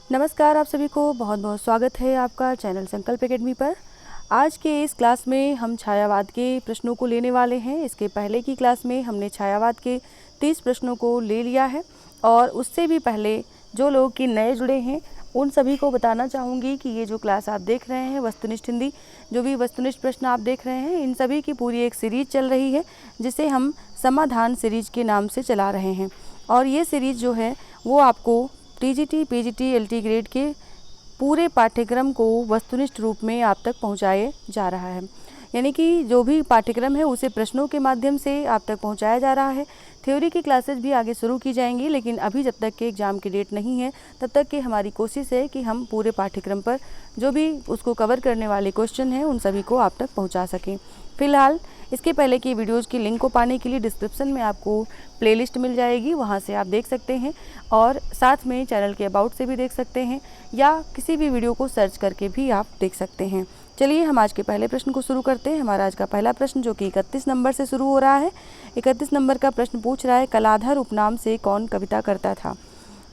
नमस्कार, आप सभी को बहुत बहुत स्वागत है आपका चैनल संकल्प एकेडमी पर। आज के इस क्लास में हम छायावाद के प्रश्नों को लेने वाले हैं। इसके पहले की क्लास में हमने छायावाद के 30 प्रश्नों को ले लिया है और उससे भी पहले जो लोग कि नए जुड़े हैं उन सभी को बताना चाहूँगी कि ये जो क्लास आप देख रहे हैं वस्तुनिष्ठ हिंदी, जो भी वस्तुनिष्ठ प्रश्न आप देख रहे हैं, इन सभी की पूरी एक सीरीज चल रही है जिसे हम समाधान सीरीज के नाम से चला रहे हैं। और ये सीरीज जो है वो आपको टीजीटी, पीजीटी, एलटी ग्रेड के पूरे पाठ्यक्रम को वस्तुनिष्ठ रूप में आप तक पहुंचाए जा रहा है। यानी कि जो भी पाठ्यक्रम है उसे प्रश्नों के माध्यम से आप तक पहुंचाया जा रहा है। थ्योरी की क्लासेस भी आगे शुरू की जाएंगी, लेकिन अभी जब तक के एग्ज़ाम की डेट नहीं है तब तक की हमारी कोशिश है कि हम पूरे पाठ्यक्रम पर जो भी उसको कवर करने वाले क्वेश्चन हैं उन सभी को आप तक पहुँचा सकें। फ़िलहाल इसके पहले की वीडियोज़ की लिंक को पाने के लिए डिस्क्रिप्शन में आपको प्लेलिस्ट मिल जाएगी, वहाँ से आप देख सकते हैं और साथ में चैनल के अबाउट से भी देख सकते हैं या किसी भी वीडियो को सर्च करके भी आप देख सकते हैं। चलिए हम आज के पहले प्रश्न को शुरू करते हैं। हमारा आज का पहला प्रश्न जो कि 31 नंबर से शुरू हो रहा है। 31 नंबर का प्रश्न पूछ रहा है, कलाधर उपनाम से कौन कविता करता था।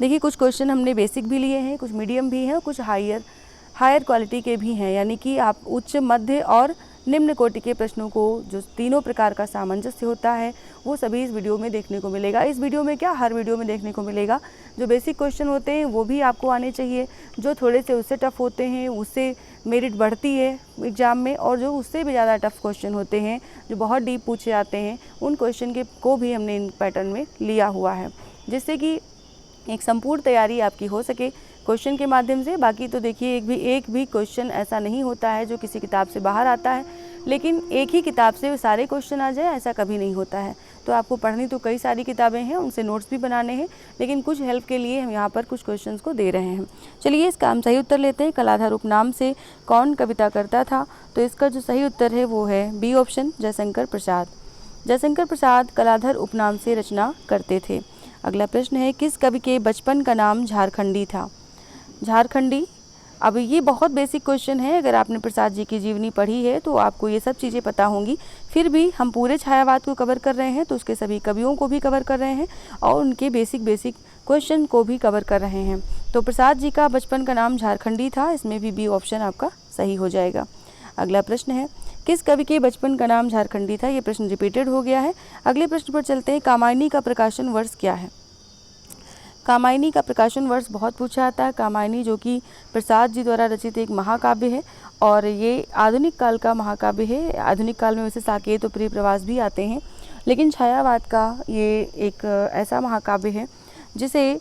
देखिए, कुछ क्वेश्चन हमने बेसिक भी लिए हैं, कुछ मीडियम भी हैं और कुछ हायर क्वालिटी के भी हैं। यानी कि आप उच्च, मध्य और निम्न कोटि के प्रश्नों को जो तीनों प्रकार का सामंजस्य होता है वो सभी इस वीडियो में देखने को मिलेगा। इस वीडियो में क्या, हर वीडियो में देखने को मिलेगा। जो बेसिक क्वेश्चन होते हैं वो भी आपको आने चाहिए, जो थोड़े से उससे टफ होते हैं उससे मेरिट बढ़ती है एग्ज़ाम में, और जो उससे भी ज़्यादा टफ क्वेश्चन होते हैं जो बहुत डीप पूछे जाते हैं उन क्वेश्चन को भी हमने इन पैटर्न में लिया हुआ है, जिससे कि एक संपूर्ण तैयारी आपकी हो सके क्वेश्चन के माध्यम से। बाकी तो देखिए, एक भी क्वेश्चन ऐसा नहीं होता है जो किसी किताब से बाहर आता है, लेकिन एक ही किताब से सारे क्वेश्चन आ जाए ऐसा कभी नहीं होता है। तो आपको पढ़नी तो कई सारी किताबें हैं, उनसे नोट्स भी बनाने हैं, लेकिन कुछ हेल्प के लिए हम यहाँ पर कुछ क्वेश्चंस को दे रहे हैं। चलिए इसका हम सही उत्तर लेते हैं। कलाधर उपनाम से कौन कविता करता था, तो इसका जो सही उत्तर है वो है बी ऑप्शन, जयशंकर प्रसाद। जयशंकर प्रसाद कलाधर उपनाम से रचना करते थे। अगला प्रश्न है, किस कवि के बचपन का नाम झारखंडी था। झारखंडी, अब ये बहुत बेसिक क्वेश्चन है। अगर आपने प्रसाद जी की जीवनी पढ़ी है तो आपको ये सब चीज़ें पता होंगी। फिर भी हम पूरे छायावाद को कवर कर रहे हैं तो उसके सभी कवियों को भी कवर कर रहे हैं और उनके बेसिक क्वेश्चन को भी कवर कर रहे हैं। तो प्रसाद जी का बचपन का नाम झारखंडी था, इसमें भी बी ऑप्शन आपका सही हो जाएगा। अगला प्रश्न है, किस कवि के बचपन का नाम झारखंडी था। ये प्रश्न रिपीटेड हो गया है। अगले प्रश्न पर चलते हैं। कामायनी का प्रकाशन वर्ष क्या है। कामायनी का प्रकाशन वर्ष बहुत पूछा जाता है। कामायनी जो कि प्रसाद जी द्वारा रचित एक महाकाव्य है और ये आधुनिक काल का महाकाव्य है। आधुनिक काल में वैसे साकेत और प्रिय प्रवास भी आते हैं, लेकिन छायावाद का ये एक ऐसा महाकाव्य है जिसे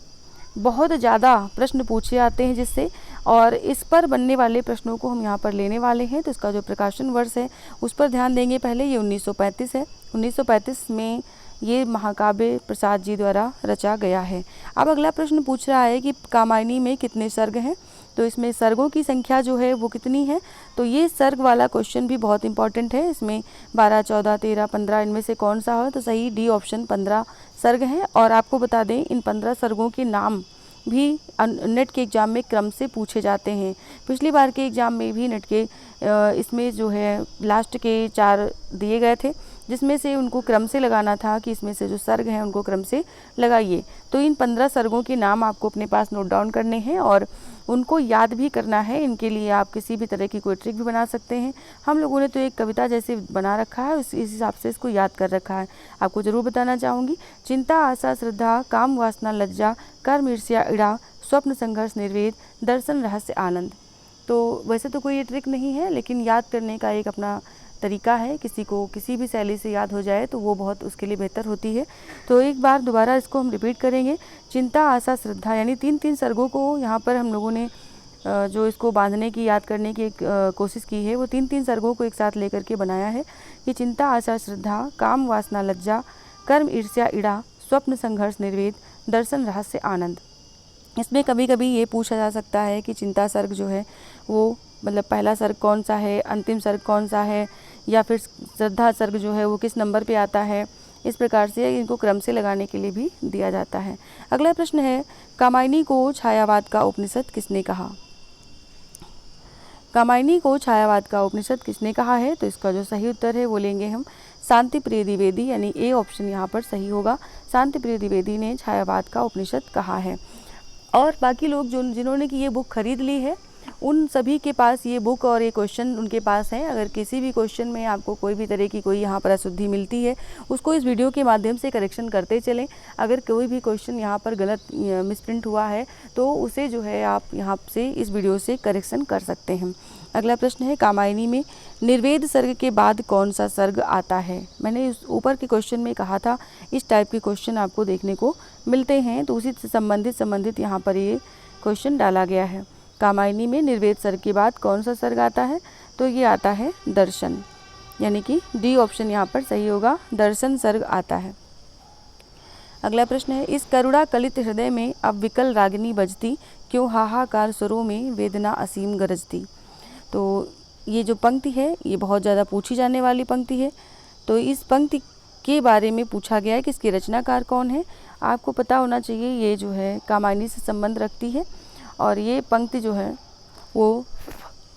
बहुत ज़्यादा प्रश्न पूछे जाते हैं जिससे, और इस पर बनने वाले प्रश्नों को हम यहाँ पर लेने वाले हैं। तो इसका जो प्रकाशन वर्ष है उस पर ध्यान देंगे। पहले ये 1935 है। 1935 में ये महाकाव्य प्रसाद जी द्वारा रचा गया है। अब अगला प्रश्न पूछ रहा है कि कामायनी में कितने सर्ग हैं, तो इसमें सर्गों की संख्या जो है वो कितनी है। तो ये सर्ग वाला क्वेश्चन भी बहुत इंपॉर्टेंट है। इसमें 12, 14, 13, 15 इनमें से कौन सा हो, तो सही डी ऑप्शन 15 सर्ग हैं। और आपको बता दें, इन 15 सर्गों के नाम भी नेट के एग्ज़ाम में क्रम से पूछे जाते हैं। पिछली बार के एग्ज़ाम में भी नेट के इसमें जो है लास्ट के 4 दिए गए थे, जिसमें से उनको क्रम से लगाना था कि इसमें से जो सर्ग हैं उनको क्रम से लगाइए। तो इन 15 सर्गों के नाम आपको अपने पास नोट डाउन करने हैं और उनको याद भी करना है। इनके लिए आप किसी भी तरह की कोई ट्रिक भी बना सकते हैं। हम लोगों ने तो एक कविता जैसे बना रखा है, इस हिसाब से इसको याद कर रखा है। आपको ज़रूर बताना चाहूँगी, चिंता, आशा, श्रद्धा, काम, वासना, लज्जा, कर्म, ईर्ष्या, इड़ा, स्वप्न, संघर्ष, निर्वेद, दर्शन, रहस्य, आनंद। तो वैसे तो कोई ये ट्रिक नहीं है, लेकिन याद करने का एक अपना तरीका है। किसी को किसी भी शैली से याद हो जाए तो वो बहुत उसके लिए बेहतर होती है। तो एक बार दोबारा इसको हम रिपीट करेंगे। चिंता, आशा, श्रद्धा, यानी 3-3 सर्गों को यहाँ पर हम लोगों ने जो इसको बांधने की, याद करने की एक कोशिश की है, वो 3-3 सर्गों को एक साथ लेकर के बनाया है कि चिंता, आशा, श्रद्धा, काम, वासना, लज्जा, कर्म, ईर्ष्या, इड़ा, स्वप्न, संघर्ष, निर्वेद, दर्शन, रहस्य, आनंद। इसमें कभी कभी ये पूछा जा सकता है कि चिंता सर्ग जो है वो मतलब पहला सर्ग कौन सा है, अंतिम सर्ग कौन सा है, या फिर श्रद्धा सर्ग जो है वो किस नंबर पे आता है। इस प्रकार से इनको क्रम से लगाने के लिए भी दिया जाता है। अगला प्रश्न है, कामायनी को छायावाद का उपनिषद किसने कहा। कामायनी को छायावाद का उपनिषद किसने कहा है, तो इसका जो सही उत्तर है वो लेंगे हम शांति प्रिय द्विवेदी, यानी ए ऑप्शन यहाँ पर सही होगा। शांति प्रिय द्विवेदी ने छायावाद का उपनिषद कहा है। और बाकी लोग जिन्होंने कि ये बुक खरीद ली है, उन सभी के पास ये बुक और ये क्वेश्चन उनके पास हैं। अगर किसी भी क्वेश्चन में आपको कोई भी तरह की कोई यहाँ पर अशुद्धि मिलती है, उसको इस वीडियो के माध्यम से करेक्शन करते चलें। अगर कोई भी क्वेश्चन यहाँ पर गलत मिसप्रिंट हुआ है तो उसे जो है आप यहाँ से इस वीडियो से करेक्शन कर सकते हैं। अगला प्रश्न है, कामायनी में निर्वेद सर्ग के बाद कौन सा सर्ग आता है? मैंने इस ऊपर के क्वेश्चन में कहा था इस टाइप के क्वेश्चन आपको देखने को मिलते हैं, तो उसी से संबंधित यहाँ पर ये क्वेश्चन डाला गया है। कामायनी में निर्वेद सर्ग के बाद कौन सा सर्ग आता है? तो ये आता है दर्शन, यानी कि डी ऑप्शन यहाँ पर सही होगा, दर्शन सर्ग आता है। अगला प्रश्न है, इस करुणा कलित हृदय में अब विकल रागिनी बजती, क्यों हाहाकार स्वरों में वेदना असीम गरजती। तो ये जो पंक्ति है ये बहुत ज़्यादा पूछी जाने वाली पंक्ति है। तो इस पंक्ति के बारे में पूछा गया है कि इसके रचनाकार कौन है। आपको पता होना चाहिए ये जो है कामायनी से संबंध रखती है और ये पंक्ति जो है वो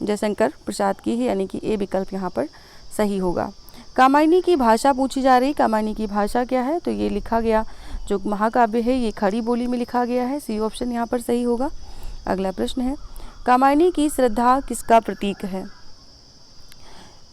जयशंकर प्रसाद की है, यानी कि ए विकल्प यहाँ पर सही होगा। कामायनी की भाषा पूछी जा रही, कामायनी की भाषा क्या है? तो ये लिखा गया जो महाकाव्य है ये खड़ी बोली में लिखा गया है, सी ऑप्शन यहाँ पर सही होगा। अगला प्रश्न है, कामायनी की श्रद्धा किसका प्रतीक है?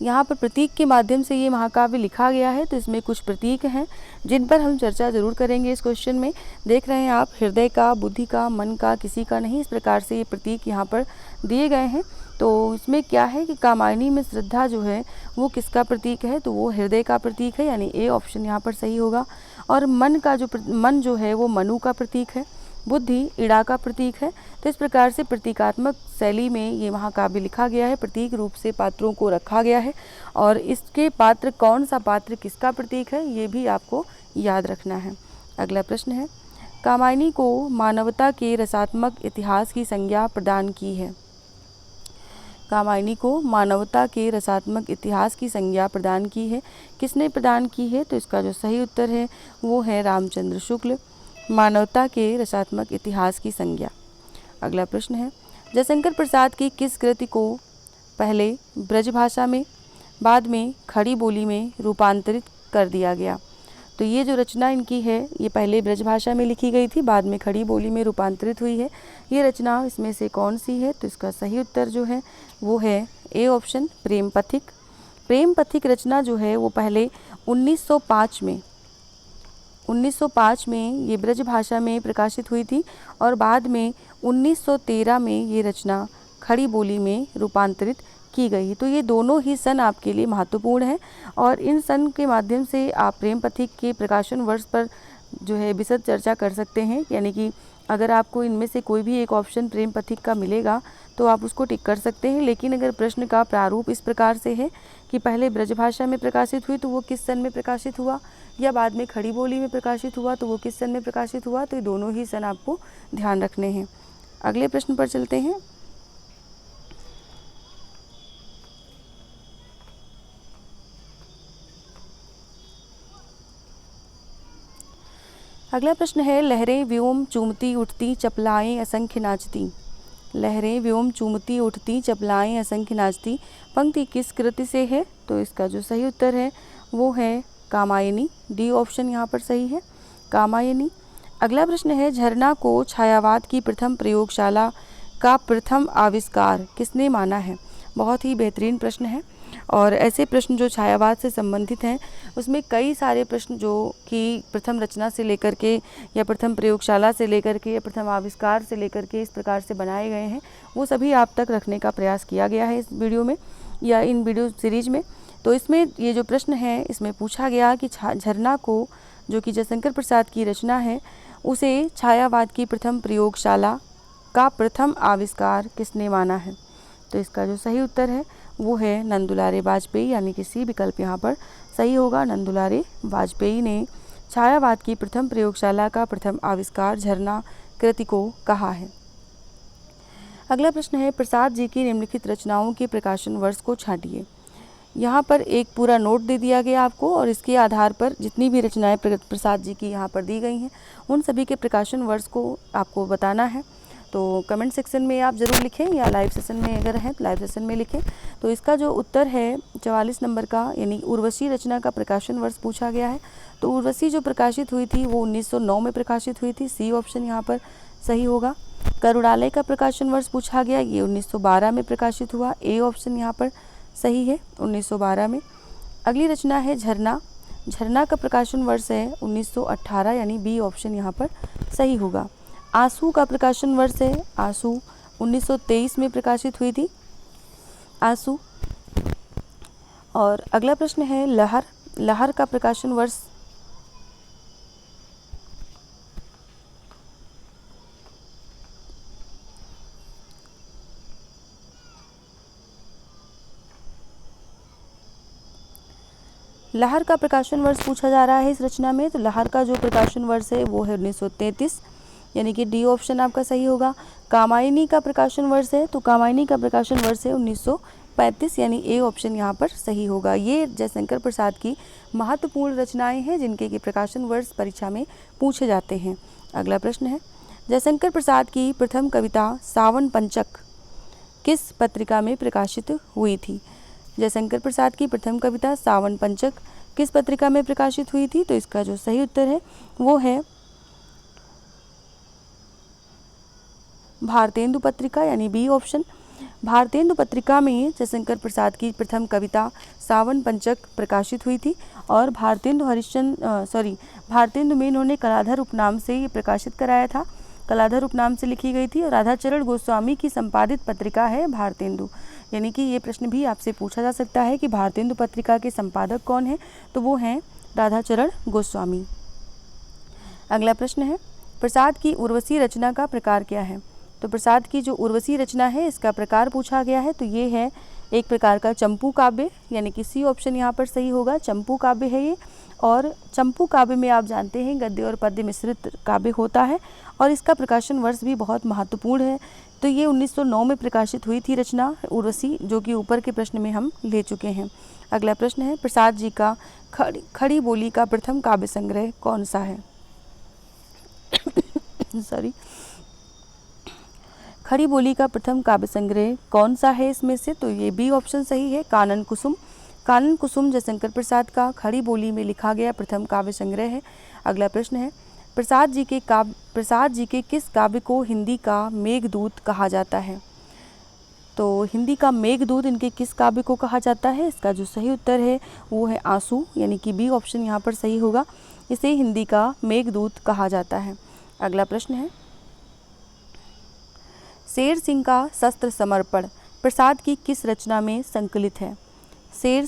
यहाँ पर प्रतीक के माध्यम से ये महाकाव्य लिखा गया है, तो इसमें कुछ प्रतीक हैं जिन पर हम चर्चा जरूर करेंगे इस क्वेश्चन में। देख रहे हैं आप, हृदय का, बुद्धि का, मन का, किसी का नहीं, इस प्रकार से ये प्रतीक यहाँ पर दिए गए हैं। तो इसमें क्या है कि कामायनी में श्रद्धा जो है वो किसका प्रतीक है? तो वो हृदय का प्रतीक है, यानी ए ऑप्शन यहाँ पर सही होगा। और मन जो है वो मनु का प्रतीक है, बुद्धि इड़ा का प्रतीक है। तो इस प्रकार से प्रतीकात्मक शैली में ये महाकाव्य लिखा गया है, प्रतीक रूप से पात्रों को रखा गया है और इसके पात्र कौन सा पात्र किसका प्रतीक है ये भी आपको याद रखना है। अगला प्रश्न है, कामायनी को मानवता के रसात्मक इतिहास की संज्ञा प्रदान की है। कामायनी को मानवता के रसात्मक इतिहास की संज्ञा प्रदान की है, किसने प्रदान की है? तो इसका जो सही उत्तर है वो है रामचंद्र शुक्ल, मानवता के रसात्मक इतिहास की संज्ञा। अगला प्रश्न है, जयशंकर प्रसाद की किस कृति को पहले ब्रजभाषा में बाद में खड़ी बोली में रूपांतरित कर दिया गया? तो ये जो रचना इनकी है ये पहले ब्रजभाषा में लिखी गई थी, बाद में खड़ी बोली में रूपांतरित हुई है। ये रचना इसमें से कौन सी है? तो इसका सही उत्तर जो है वो है ए ऑप्शन, प्रेम पथिक। प्रेम पथिक रचना जो है वो पहले 1905 में ये ब्रजभाषा में प्रकाशित हुई थी और बाद में 1913 में ये रचना खड़ी बोली में रूपांतरित की गई। तो ये दोनों ही सन आपके लिए महत्वपूर्ण हैं और इन सन के माध्यम से आप प्रेम पथिक के प्रकाशन वर्ष पर जो है विशद चर्चा कर सकते हैं। यानी कि अगर आपको इनमें से कोई भी एक ऑप्शन प्रेम पथिक का मिलेगा तो आप उसको टिक कर सकते हैं। लेकिन अगर प्रश्न का प्रारूप इस प्रकार से है कि पहले ब्रजभाषा में प्रकाशित हुई तो वो किस सन में प्रकाशित हुआ, या बाद में खड़ी बोली में प्रकाशित हुआ तो वो किस सन में प्रकाशित हुआ, तो ये दोनों ही सन आपको ध्यान रखने हैं। अगले प्रश्न पर चलते हैं। अगला प्रश्न है, लहरें व्योम चूमती उठती चपलाएं असंख्य नाचती। लहरें व्योम चूमती उठती चपलाएं असंख्य नाचती पंक्ति किस कृति से है? तो इसका जो सही उत्तर है वो है कामायनी, डी ऑप्शन यहाँ पर सही है, कामायनी। अगला प्रश्न है, झरना को छायावाद की प्रथम प्रयोगशाला का प्रथम आविष्कार किसने माना है? बहुत ही बेहतरीन प्रश्न है और ऐसे प्रश्न जो छायावाद से संबंधित हैं उसमें कई सारे प्रश्न जो कि प्रथम रचना से लेकर के या प्रथम प्रयोगशाला से लेकर के या प्रथम आविष्कार से लेकर के इस प्रकार से बनाए गए हैं, वो सभी आप तक रखने का प्रयास किया गया है इस वीडियो में या इन वीडियो सीरीज में। तो इसमें ये जो प्रश्न है इसमें पूछा गया कि झरना को, जो कि जयशंकर प्रसाद की रचना है, उसे छायावाद की प्रथम प्रयोगशाला का प्रथम आविष्कार किसने माना है? तो इसका जो सही उत्तर है वो है नंदुलारे वाजपेयी, यानी कि सी विकल्प यहाँ पर सही होगा। नंदुलारे वाजपेयी ने छायावाद की प्रथम प्रयोगशाला का प्रथम आविष्कार झरना कृति को कहा है। अगला प्रश्न है, प्रसाद जी की निम्नलिखित रचनाओं के प्रकाशन वर्ष को छांटिए। यहाँ पर एक पूरा नोट दे दिया गया आपको और इसके आधार पर जितनी भी रचनाएं प्रसाद जी की यहाँ पर दी गई हैं उन सभी के प्रकाशन वर्ष को आपको बताना है। तो कमेंट सेक्शन में आप ज़रूर लिखें या लाइव सेशन में अगर हैं तो लाइव सेशन में लिखें। तो इसका जो उत्तर है 44 नंबर का, यानी उर्वशी रचना का प्रकाशन वर्ष पूछा गया है। तो उर्वशी जो प्रकाशित हुई थी वो 1909 में प्रकाशित हुई थी, सी ऑप्शन यहाँ पर सही होगा। करुणालय का प्रकाशन वर्ष पूछा गया, ये 1912 में प्रकाशित हुआ। ए ऑप्शन यहाँ पर सही है, 1912 में। अगली रचना है झरना। झरना का प्रकाशन वर्ष है 1918, यानी बी ऑप्शन यहाँ पर सही होगा। आंसू का प्रकाशन वर्ष है, आंसू 1923 में प्रकाशित हुई थी, आंसू। और अगला प्रश्न है लहर। लहर का प्रकाशन वर्ष लहर का प्रकाशन वर्ष पूछा जा रहा है इस रचना में। तो लहर का जो प्रकाशन वर्ष है वो है 1933, यानी कि डी ऑप्शन आपका सही होगा। कामायनी का प्रकाशन वर्ष है, तो कामायनी का प्रकाशन वर्ष है 1935, यानी ए ऑप्शन यहाँ पर सही होगा। ये जयशंकर प्रसाद की महत्वपूर्ण रचनाएं हैं जिनके कि प्रकाशन वर्ष परीक्षा में पूछे जाते हैं। अगला प्रश्न है जयशंकर प्रसाद की प्रथम कविता सावन पंचक किस पत्रिका में प्रकाशित हुई थी? जयशंकर प्रसाद की प्रथम कविता सावन पंचक किस पत्रिका में प्रकाशित हुई थी? तो इसका जो सही उत्तर है वो है भारतेंदु पत्रिका, यानी बी ऑप्शन। भारतेंदु पत्रिका में जयशंकर प्रसाद की प्रथम कविता सावन पंचक प्रकाशित हुई थी। और भारतेंदु में इन्होंने कलाधर उपनाम से ये प्रकाशित कराया था, कलाधर उपनाम से लिखी गई थी। और राधाचरण गोस्वामी की संपादित पत्रिका है भारतेंदु, यानी कि ये प्रश्न भी आपसे पूछा जा सकता है कि भारतेंदु पत्रिका के संपादक कौन हैं? तो वो हैं राधाचरण गोस्वामी। अगला प्रश्न है प्रसाद की उर्वशी रचना का प्रकार क्या है? तो प्रसाद की जो उर्वशी रचना है इसका प्रकार पूछा गया है, तो ये है एक प्रकार का चंपू काव्य, यानी कि सी ऑप्शन यहाँ पर सही होगा। चंपू काव्य है ये। और चंपू काव्य में आप जानते हैं गद्य और पद्य मिश्रित काव्य होता है और इसका प्रकाशन वर्ष भी बहुत महत्वपूर्ण है। तो ये 1909 में प्रकाशित हुई थी रचना उर्वशी, जो कि ऊपर के प्रश्न में हम ले चुके हैं। अगला प्रश्न है प्रसाद जी का खड़ी बोली का प्रथम काव्य संग्रह कौन सा है? खड़ी बोली का प्रथम काव्य संग्रह कौन सा है इसमें से? तो ये बी ऑप्शन सही है, कानन कुसुम। कानन कुसुम जयशंकर प्रसाद का खड़ी बोली में लिखा गया प्रथम काव्य संग्रह है। अगला प्रश्न है प्रसाद जी के किस काव्य को हिंदी का मेघदूत कहा जाता है? तो हिंदी का मेघदूत इनके किस काव्य को कहा जाता है? इसका जो सही उत्तर है वो है आंसू, यानी कि बी ऑप्शन यहाँ पर सही होगा। इसे हिंदी का मेघदूत कहा जाता है। अगला प्रश्न है शेर सिंह का शस्त्र समर्पण प्रसाद की किस रचना में संकलित है? शेर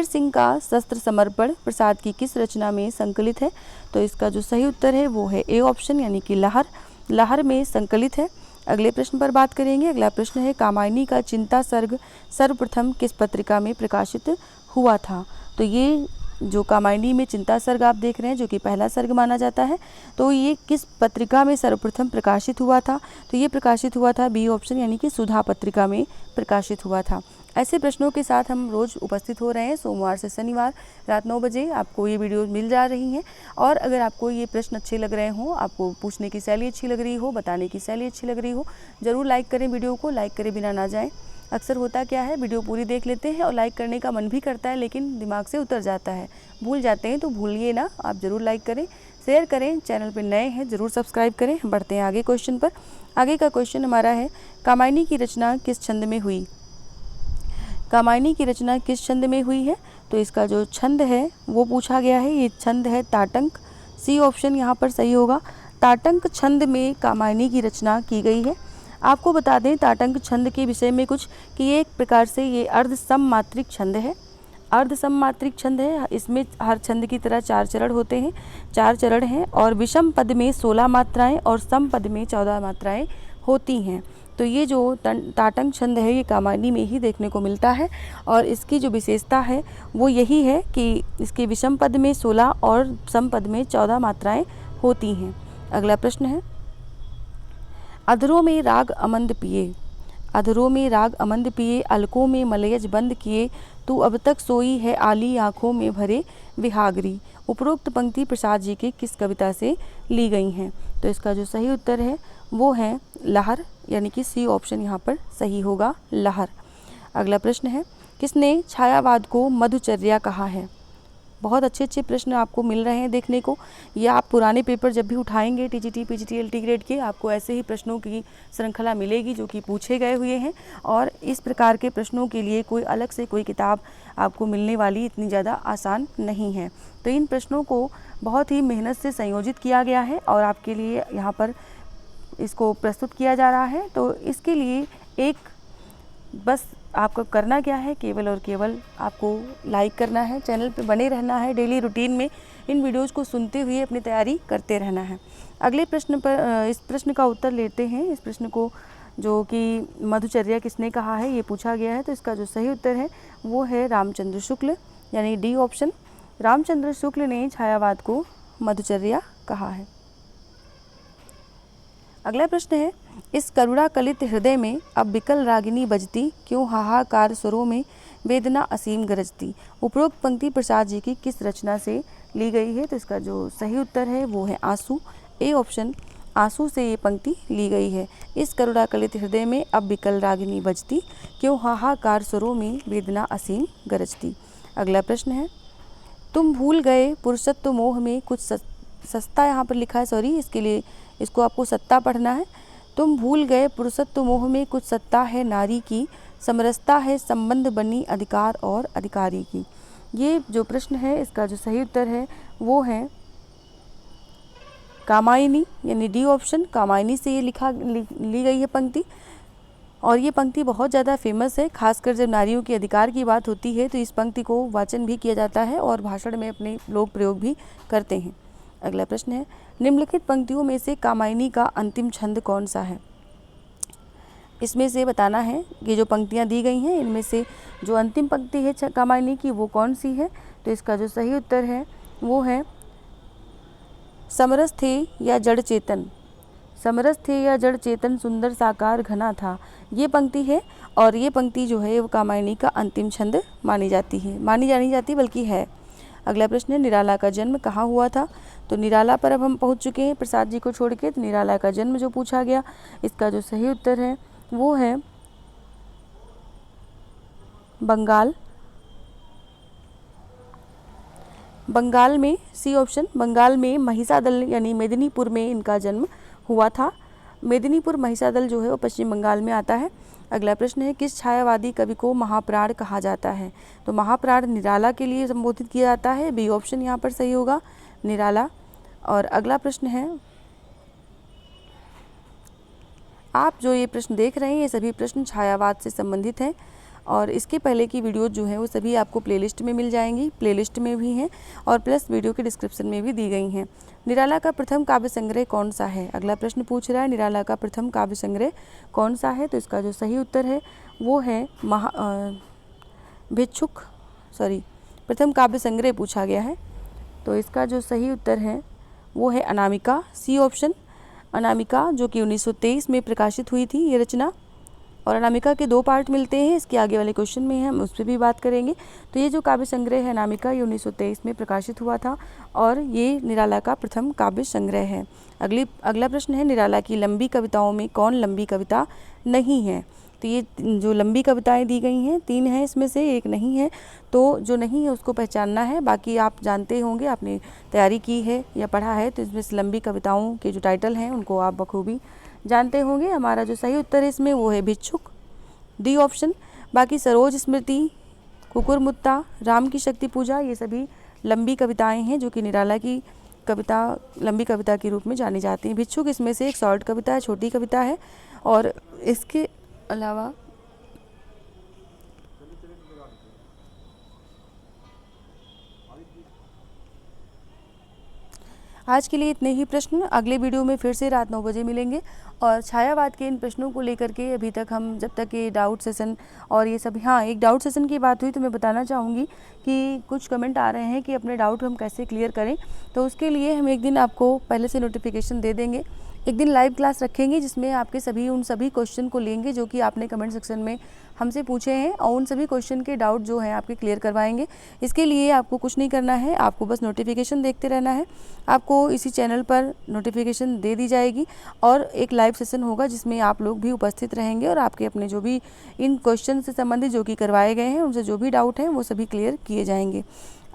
सिंह का शस्त्र समर्पण प्रसाद की किस रचना में संकलित है? तो इसका जो सही उत्तर है वो है ए ऑप्शन, यानी कि लहर में संकलित है। अगले प्रश्न पर बात करेंगे। अगला प्रश्न है कामायनी का चिंता सर्ग सर्वप्रथम किस पत्रिका में प्रकाशित हुआ था? तो ये जो कामायनी में चिंता सर्ग आप देख रहे हैं, जो कि पहला सर्ग माना जाता है, तो ये किस पत्रिका में सर्वप्रथम प्रकाशित हुआ था? तो ये प्रकाशित हुआ था बी ऑप्शन, यानी कि सुधा पत्रिका में प्रकाशित हुआ था। ऐसे प्रश्नों के साथ हम रोज़ उपस्थित हो रहे हैं। सोमवार से शनिवार रात 9 बजे आपको ये वीडियो मिल जा रही हैं। और अगर आपको ये प्रश्न अच्छे लग रहे हों, आपको पूछने की शैली अच्छी लग रही हो, बताने की शैली अच्छी लग रही हो, ज़रूर लाइक करें। वीडियो को लाइक करे बिना ना जाएँ। अक्सर होता क्या है, वीडियो पूरी देख लेते हैं और लाइक करने का मन भी करता है, लेकिन दिमाग से उतर जाता है, भूल जाते हैं। तो भूलिए ना, आप ज़रूर लाइक करें, शेयर करें। चैनल पर नए हैं ज़रूर सब्सक्राइब करें। बढ़ते हैं आगे क्वेश्चन पर। आगे का क्वेश्चन हमारा है कामायनी की रचना किस छंद में हुई? कामायनी की रचना किस छंद में हुई है? तो इसका जो छंद है वो पूछा गया है। ये छंद है ताटंक, सी ऑप्शन यहाँ पर सही होगा। ताटंक छंद में कामायनी की रचना की गई है। आपको बता दें ताटंक छंद के विषय में कुछ कि ये एक प्रकार से ये अर्ध सममात्रिक छंद है। अर्ध सममात्रिक छंद है। इसमें हर छंद की तरह 4 चरण होते हैं, 4 चरण हैं और विषम पद में 16 मात्राएं और सम पद में 14 मात्राएं होती हैं। तो ये जो ताटंक छंद है ये कामायनी में ही देखने को मिलता है और इसकी जो विशेषता है वो यही है कि इसके विषम पद में 16 और सम पद में 14 मात्राएं होती हैं। अगला प्रश्न है अधरों में राग अमंद पिए, अधरों में राग अमंद पिए, अलकों में मलयज बंद किए, तू अब तक सोई है आली आँखों में भरे विहागरी। उपरोक्त पंक्ति प्रसाद जी के किस कविता से ली गई हैं? तो इसका जो सही उत्तर है वो है लहर, यानी कि सी ऑप्शन यहाँ पर सही होगा, लहर। अगला प्रश्न है किसने छायावाद को मधुचर्या कहा है? बहुत अच्छे अच्छे प्रश्न आपको मिल रहे हैं देखने को। या आप पुराने पेपर जब भी उठाएंगे टीजीटी पीजीटी एलटी ग्रेड के, आपको ऐसे ही प्रश्नों की श्रृंखला मिलेगी जो कि पूछे गए हुए हैं। और इस प्रकार के प्रश्नों के लिए कोई अलग से कोई किताब आपको मिलने वाली इतनी ज़्यादा आसान नहीं है। तो इन प्रश्नों को बहुत ही मेहनत से संयोजित किया गया है और आपके लिए यहाँ पर इसको प्रस्तुत किया जा रहा है। तो इसके लिए एक बस आपको करना क्या है, केवल और केवल आपको लाइक करना है, चैनल पे बने रहना है, डेली रूटीन में इन वीडियोज़ को सुनते हुए अपनी तैयारी करते रहना है। अगले प्रश्न पर इस प्रश्न का उत्तर लेते हैं। इस प्रश्न को जो कि मधुचर्या किसने कहा है ये पूछा गया है। तो इसका जो सही उत्तर है वो है रामचंद्र शुक्ल, यानी डी ऑप्शन। रामचंद्र शुक्ल ने छायावाद को मधुचर्या कहा है। अगला प्रश्न है, इस करुणा कलित हृदय में अब बिकल रागिनी बजती, क्यों हाहाकार स्वरों में वेदना असीम गरजती। उपरोक्त पंक्ति प्रसाद जी की किस रचना से ली गई है। तो इसका जो सही उत्तर है वो है आंसू, ए ऑप्शन। आंसू से ये पंक्ति ली गई है। इस करुणा कलित हृदय में अब बिकल रागिनी बजती, क्यों हाहाकार स्वरों में वेदना असीम गरजती। अगला प्रश्न है, तुम भूल गए पुरुषत्व मोह में कुछ सस्ता, यहाँ पर लिखा है सॉरी, इसके लिए इसको आपको सत्ता पढ़ना है। तुम भूल गए पुरुषत्व मोह में कुछ सत्ता है नारी की, समरसता है संबंध बनी अधिकार और अधिकारी की। ये जो प्रश्न है इसका जो सही उत्तर है वो है कामायनी, यानी डी ऑप्शन। कामायनी से ये ली गई है पंक्ति। और ये पंक्ति बहुत ज़्यादा फेमस है, खासकर जब नारियों के अधिकार की बात होती है तो इस पंक्ति को वाचन भी किया जाता है और भाषण में अपने लोग प्रयोग भी करते हैं। अगला प्रश्न है, निम्नलिखित पंक्तियों में से कामायनी का अंतिम छंद कौन सा है। इसमें से बताना है, ये जो पंक्तियाँ दी गई हैं इनमें से जो अंतिम पंक्ति है कामायनी की वो कौन सी है। तो इसका जो सही उत्तर है वो है समरस थे या जड़ चेतन, समरस थे या जड़ चेतन सुंदर साकार घना था। ये पंक्ति है और ये पंक्ति जो है वो कामायनी का अंतिम छंद मानी जानी जाती बल्कि है। अगला प्रश्न है, निराला का जन्म कहाँ हुआ था। तो निराला पर अब हम पहुँच चुके हैं प्रसाद जी को छोड़ के। तो निराला का जन्म जो पूछा गया इसका जो सही उत्तर है वो है बंगाल में, सी ऑप्शन। बंगाल में महिसादल यानी मेदिनीपुर में इनका जन्म हुआ था। मेदिनीपुर महिसादल जो है वो पश्चिम बंगाल में आता है। अगला प्रश्न है, किस छायावादी कवि को महाप्राण कहा जाता है। तो महाप्राण निराला के लिए संबोधित किया जाता है, बी ऑप्शन यहाँ पर सही होगा, निराला। और अगला प्रश्न है, आप जो ये प्रश्न देख रहे हैं ये सभी प्रश्न छायावाद से संबंधित हैं और इसके पहले की वीडियो जो है वो सभी आपको प्लेलिस्ट में मिल जाएंगी, प्लेलिस्ट में भी हैं और प्लस वीडियो के डिस्क्रिप्शन में भी दी गई हैं। निराला का प्रथम काव्य संग्रह कौन सा है। अगला प्रश्न पूछ रहा है, निराला का प्रथम काव्य संग्रह कौन सा है। तो इसका जो सही उत्तर है वो है प्रथम काव्य संग्रह पूछा गया है। तो इसका जो सही उत्तर है वो है अनामिका, सी ऑप्शन। अनामिका जो कि 1923 में प्रकाशित हुई थी ये रचना। और अनामिका के 2 पार्ट मिलते हैं, इसके आगे वाले क्वेश्चन में हम उस पर भी बात करेंगे। तो ये जो काव्य संग्रह है अनामिका ये 1923 में प्रकाशित हुआ था और ये निराला का प्रथम काव्य संग्रह है। अगला प्रश्न है, निराला की लंबी कविताओं में कौन लंबी कविता नहीं है। तो ये जो लंबी कविताएं दी गई हैं 3 हैं, इसमें से एक नहीं है। तो जो नहीं है उसको पहचानना है, बाकी आप जानते होंगे, आपने तैयारी की है या पढ़ा है तो इसमें से लंबी कविताओं के जो टाइटल हैं उनको आप बखूबी जानते होंगे। हमारा जो सही उत्तर है इसमें वो है भिक्षुक, डी ऑप्शन। बाकी सरोज स्मृति, कुकुरमुत्ता, राम की शक्ति पूजा ये सभी लंबी कविताएं हैं जो कि निराला की कविता लंबी कविता के रूप में जानी जाती हैं। भिक्षुक इसमें से एक शॉर्ट कविता है, छोटी कविता है। और इसके अलावा आज के लिए इतने ही प्रश्न। अगले वीडियो में फिर से रात 9 बजे मिलेंगे और छायावाद के इन प्रश्नों को लेकर के अभी तक हम जब तक ये डाउट सेशन और ये सभी, हाँ एक डाउट सेशन की बात हुई तो मैं बताना चाहूँगी कि कुछ कमेंट आ रहे हैं कि अपने डाउट हम कैसे क्लियर करें। तो उसके लिए हम एक दिन आपको पहले से नोटिफिकेशन दे देंगे, एक दिन लाइव क्लास रखेंगे जिसमें आपके उन सभी क्वेश्चन को लेंगे जो कि आपने कमेंट सेक्शन में हमसे पूछे हैं और उन सभी क्वेश्चन के डाउट जो हैं आपके क्लियर करवाएंगे। इसके लिए आपको कुछ नहीं करना है, आपको बस नोटिफिकेशन देखते रहना है। आपको इसी चैनल पर नोटिफिकेशन दे दी जाएगी और एक लाइव सेशन होगा जिसमें आप लोग भी उपस्थित रहेंगे और आपके अपने जो भी इन क्वेश्चन से संबंधित जो कि करवाए गए हैं उनसे जो भी डाउट हैं वो सभी क्लियर किए जाएंगे।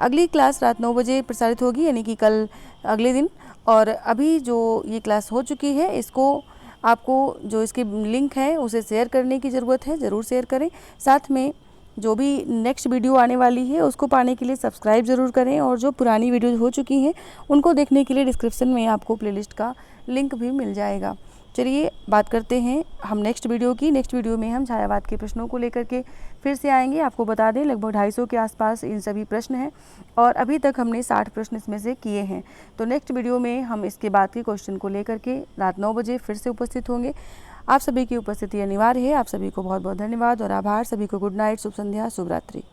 अगली क्लास रात 9 बजे प्रसारित होगी, यानी कि कल अगले दिन। और अभी जो ये क्लास हो चुकी है, इसको आपको जो इसकी लिंक है उसे शेयर करने की ज़रूरत है, ज़रूर शेयर करें। साथ में जो भी नेक्स्ट वीडियो आने वाली है उसको पाने के लिए सब्सक्राइब ज़रूर करें, और जो पुरानी वीडियो हो चुकी हैं उनको देखने के लिए डिस्क्रिप्शन में आपको प्लेलिस्ट का लिंक भी मिल जाएगा। चलिए बात करते हैं हम नेक्स्ट वीडियो की। नेक्स्ट वीडियो में हम छायावाद के प्रश्नों को लेकर के फिर से आएंगे। आपको बता दें लगभग 250 के आसपास इन सभी प्रश्न हैं, और अभी तक हमने 60 प्रश्न इसमें से किए हैं। तो नेक्स्ट वीडियो में हम इसके बाद के क्वेश्चन को लेकर के रात 9 बजे फिर से उपस्थित होंगे। आप सभी की उपस्थिति अनिवार्य है। आप सभी को बहुत बहुत धन्यवाद और आभार। सभी को गुड नाइट, शुभ संध्या, शुभ रात्रि।